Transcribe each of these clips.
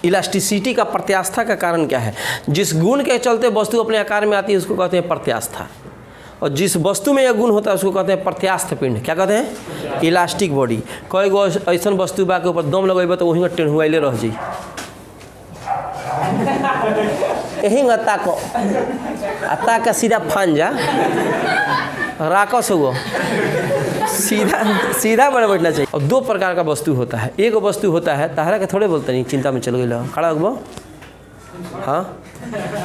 Elasticity का प्रत्यास्था का कारण क्या है? जिस गुण के चलते वस्तु अपने आकार में आती है उसको कहते हैं प्रत्यास्था, और जिस वस्तु में यह गुण होता है उसको कहते हैं प्रत्यास्थ पिंड। क्या कहते हैं? Elastic body. कई गो ऐसा वस्तु बा के ऊपर दम लगेबे तो वहीं टेढ़ुआइले रह जाई, यही अता का सीधा फान जा राकस हुआ, सीधा सीधा बड़े बैठना चाहिए। और दो प्रकार का वस्तु होता है। एक वस्तु होता है तारा के थोड़े बोलते नहीं, चिंता में चल गई, खड़ा हो, हाँ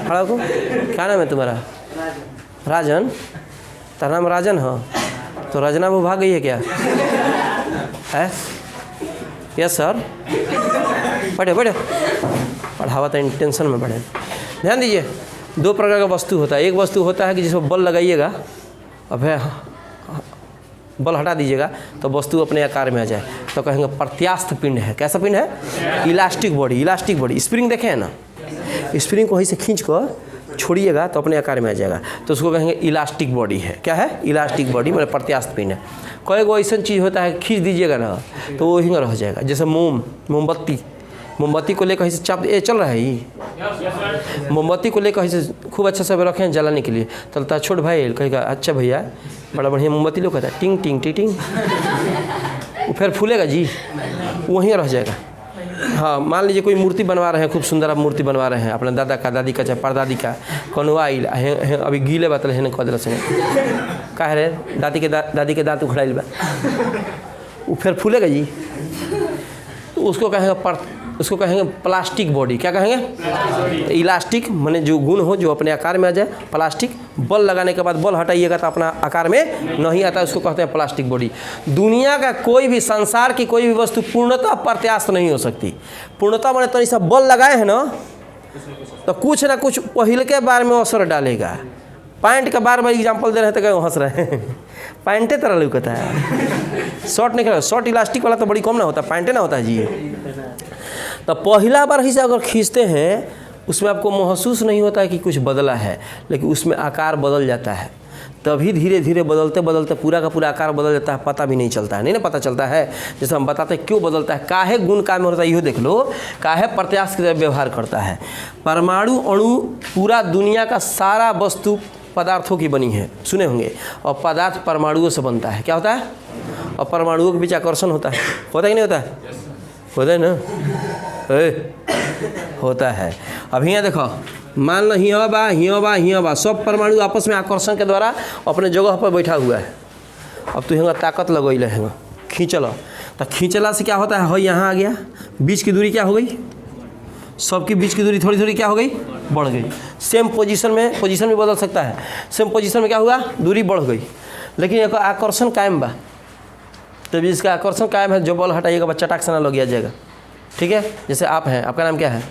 खड़ा हो। क्या नाम है तुम्हारा? राजन। तेरा नाम राजन? हाँ, तो रजना वो भाग गई है क्या? है? Yes sir. बैठे बैठे, पढ़ावा तो टेंशन में बढ़े। ध्यान दीजिए, दो प्रकार का वस्तु होता है। एक वस्तु होता है कि जिसमें बल लगाइएगा और फिर बल हटा दीजिएगा तो वस्तु अपने आकार में आ जाए, तो कहेंगे प्रत्यास्थ पिंड है। कैसा पिंड है? Elastic body. Elastic body, spring देखे हैं ना, स्प्रिंग को वहीं से खींच कर छोड़िएगा तो अपने आकार में आ जाएगा, तो उसको कहेंगे इलास्टिक बॉडी है। क्या है? इलास्टिक बॉडी, मतलब प्रत्यास्थ पिंड है। कोई वो ऐसा चीज़ होता है खींच दीजिएगा ना तो वो वहीं रह जाएगा। जैसे मोमबत्ती को लेकर कहीं से चाप चल रहा है, ये मोमबत्ती को लेकर कहीं से खूब अच्छा से रखे हैं जलाने के लिए, चलता है छोट भाई कहेगा अच्छा भैया बड़ा बढ़िया मोमबत्ती लोग कहता है टिंग टिंग टिंग टिंग, वो फिर फूलेगा जी, वहीं रह जाएगा। हाँ, मान लीजिए कोई मूर्ति बनवा रहे हैं, खूब सुंदर आप मूर्ति बनवा रहे हैं अपने दादा का, दादी का, चाहे परदादी का, कौनवाइल अभी गीले बतल है कह दिल से कह रहे दादी के दांत उखड़ाइल बा, वो फिर फूलेगा जी, तो उसको कहेंगे प्लास्टिक बॉडी। क्या कहेंगे? इलास्टिक, माने जो गुण हो जो अपने आकार में आ जाए। प्लास्टिक, बल लगाने के बाद बल हटाइएगा तो अपना आकार में नहीं आता, उसको कहते हैं प्लास्टिक बॉडी। दुनिया का कोई भी, संसार की कोई भी वस्तु पूर्णतः प्रत्यास्थ नहीं हो सकती। पूर्णतः माने तो सब बल लगाए हैं ना तो कुछ ना कुछ पहले के बार में असर डालेगा। पैंट का बार एग्जाम्पल दे रहे थे, हंस रहे हैं, पैंटे तरह लुकता है, शॉर्ट नहीं कर, शॉर्ट इलास्टिक वाला तो बड़ी कम ना होता, पैंटे ना होता है जी। तो पहला बार ही से अगर खींचते हैं उसमें आपको महसूस नहीं होता है कि कुछ बदला है, लेकिन उसमें आकार बदल जाता है। तभी धीरे धीरे बदलते बदलते पूरा का पूरा आकार बदल जाता है, पता भी नहीं चलता है। नहीं ना पता चलता है, जैसे हम बताते हैं क्यों बदलता है, काहे गुण का में होता है, इहो देख लो, काहे प्रत्यास्थ की तरह व्यवहार करता है। परमाणु अणु, पूरा दुनिया का सारा वस्तु पदार्थों की बनी है, सुने होंगे, और पदार्थ परमाणुओं से बनता है। क्या होता है? और परमाणुओं के बीच आकर्षण होता है कि नहीं होता है? होता है ना? होता है। अब यहाँ देखो, मान लो हिया बा, सब परमाणु आपस में आकर्षण के द्वारा अपने जगह पर बैठा हुआ है। अब तो यहाँ ताकत लगैले है, खींचल, तो खींचला से क्या होता है? यहाँ आ गया, बीच की दूरी क्या हो गई? सबकी बीच की दूरी थोड़ी थोड़ी क्या हो गई? बढ़ गई। सेम पोजीशन भी बदल सकता है। सेम पोजीशन में क्या हुआ? दूरी बढ़ गई, लेकिन एक आकर्षण कायम बा। तो इसका आकर्षण कायम है, जो बल हटाइएगा बच्चा टाक से ना लग जाएगा। ठीक है, जैसे आप हैं, आपका नाम क्या है?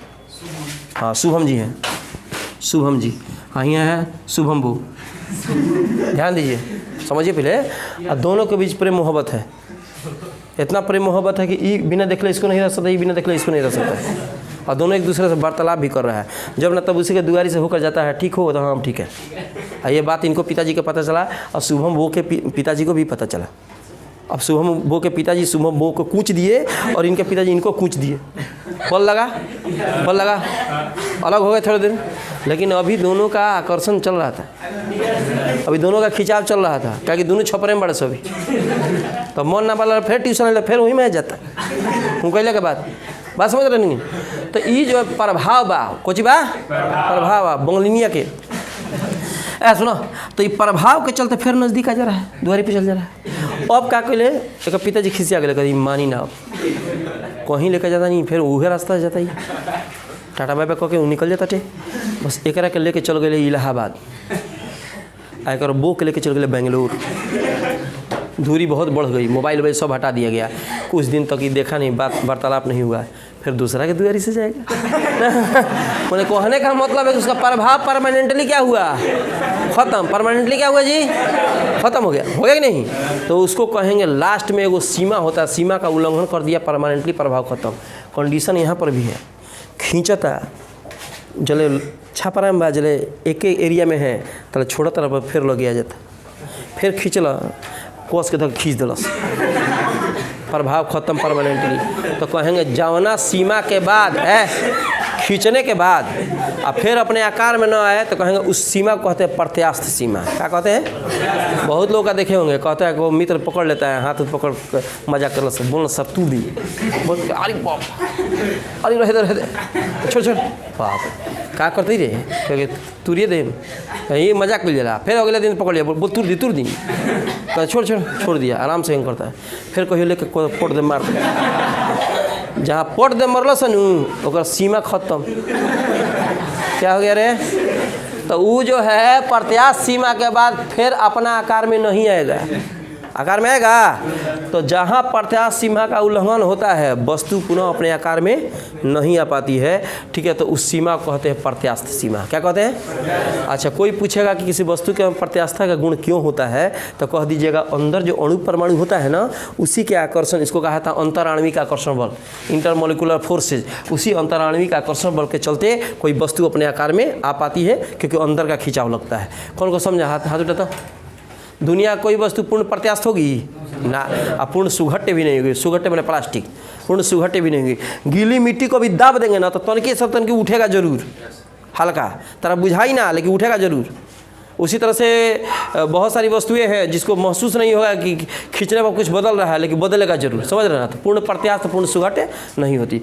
हाँ, शुभम जी हैं, शुभम जी। हाँ, यहाँ है शुभम बू। ध्यान दीजिए, समझिए पहले, और दोनों के बीच प्रेम मोहब्बत है। इतना प्रेम मोहब्बत है कि ये बिना देखले इसको नहीं रह सकता, ये बिना देखले इसको नहीं रह सकता, और दोनों एक दूसरे से वार्तालाप भी कर रहा है। जब ना तब उसी के दुआरी से होकर जाता है, ठीक हो? तो हाँ ठीक है। और ये बात इनको पिताजी को पता चला, और शुभम वो के पिताजी को भी पता चला। अब शुभम वो के पिताजी शुभम वो को कूच दिए और इनके पिताजी इनको कूच दिए। बल लगा, अलग हो गए थोड़े दिन, लेकिन अभी दोनों का आकर्षण चल रहा था, अभी दोनों का खिंचाव चल रहा था, क्या कि दोनों छपरे में बड़े सभी। तो मन ना पाला, फिर ट्यूशन फिर वहीं में जाता हूँ कहले के बाद। बात समझ रहे नहीं? तो ये जो प्रभाव बा, कोची बा प्रभाव बा बंगलिनिया के, सुनो, तो ये प्रभाव के चलते फिर नज़दीक आ जा रहा है, द्वारी पे चल जा रहा है। अब क्या कहले, एक पिताजी खिसिया गए, कभी मानी ना, कहीं लेकर जाता नहीं, फिर वह रास्ता जाता ही, टाटा बाय बाय कह के निकल जाता थे। बस एक के लेके चल गए इलाहाबाद, एक बो के लेके चल गए बेंगलोर। दूरी बहुत बढ़ गई, मोबाइल सब हटा दिया गया। कुछ दिन तक ही देखा नहीं, बात वार्तालाप नहीं हुआ, फिर दूसरा के दुआरी से जाएगा। मैंने कहने का मतलब है कि उसका प्रभाव परमानेंटली क्या हुआ? खत्म। परमानेंटली क्या हुआ जी? खत्म हो गया कि नहीं? तो उसको कहेंगे लास्ट में एगो सीमा होता है, सीमा का उल्लंघन कर दिया, परमानेंटली प्रभाव खत्म। कंडीशन यहाँ पर भी है, खींचता जले छापरा में बा, जले एक एरिया में है तले छोड़ा तरफ फिर लग गया जाता, फिर खींचला कोस के तक खींच दिलस, प्रभाव खत्म परमानेंटली। तो कहेंगे जवना सीमा के बाद खींचने के बाद और फिर अपने आकार में न आए तो कहेंगे उस सीमा को कहते हैं प्रत्यास्थ सीमा। क्या कहते हैं? बहुत लोग का देखे होंगे, कहते हैं कि वो मित्र पकड़ लेता है, हाथ पकड़ मजाक कर से बोलना सब तू दी, अरे बाप, अरे रह दे छोड़ छोड़ बाप, क्या करते रे क्योंकि तुरिए दे ये मजाक मिल जाला। फिर अगले दिन पकड़ लिया, बोल तुर दी कह छोड़ दिया, आराम से करता है। फिर कहियो लेके पोट दे मार जहाँ पोट दे मरल सन ओकर सीमा खत्म। क्या हो गया रे? तो वो जो है प्रत्यास्थ सीमा के बाद फिर अपना आकार में नहीं आएगा। आकार में आएगा तो जहाँ प्रत्यास्थ सीमा का उल्लंघन होता है वस्तु पुनः अपने आकार में नहीं आ पाती है। ठीक है, तो उस सीमा को कहते हैं प्रत्यास्थ सीमा। क्या कहते हैं? अच्छा, कोई पूछेगा कि किसी वस्तु के प्रत्यास्थता का गुण क्यों होता है तो कह दीजिएगा अंदर जो अणु परमाणु होता है ना उसी के आकर्षण, इसको कहा था अंतराण्विक आकर्षण बल, इंटरमोलिकुलर फोर्सेज, उसी अंतराण्विक आकर्षण बल के चलते कोई वस्तु अपने आकार में आ पाती है क्योंकि अंदर का खिंचाव लगता है। कौन को समझा? हाथ उठाता। दुनिया कोई वस्तु पूर्ण प्रत्यास्थ होगी ना, अब पूर्ण सुघट्टे भी नहीं होगी। सुघट्टे मैंने प्लास्टिक, पूर्ण सुघट्टे भी नहीं होगी। गीली मिट्टी को भी दाब देंगे ना तो तनके सब तनके उठेगा जरूर, हल्का तरह बुझाई ना लेकिन उठेगा जरूर। उसी तरह से बहुत सारी वस्तुएं हैं जिसको महसूस नहीं होगा कि खींचने पर कुछ बदल रहा है लेकिन बदलेगा जरूर। समझ रहे ना? तो पूर्ण प्रत्यास्थ पूर्ण सुघट्टे नहीं होती।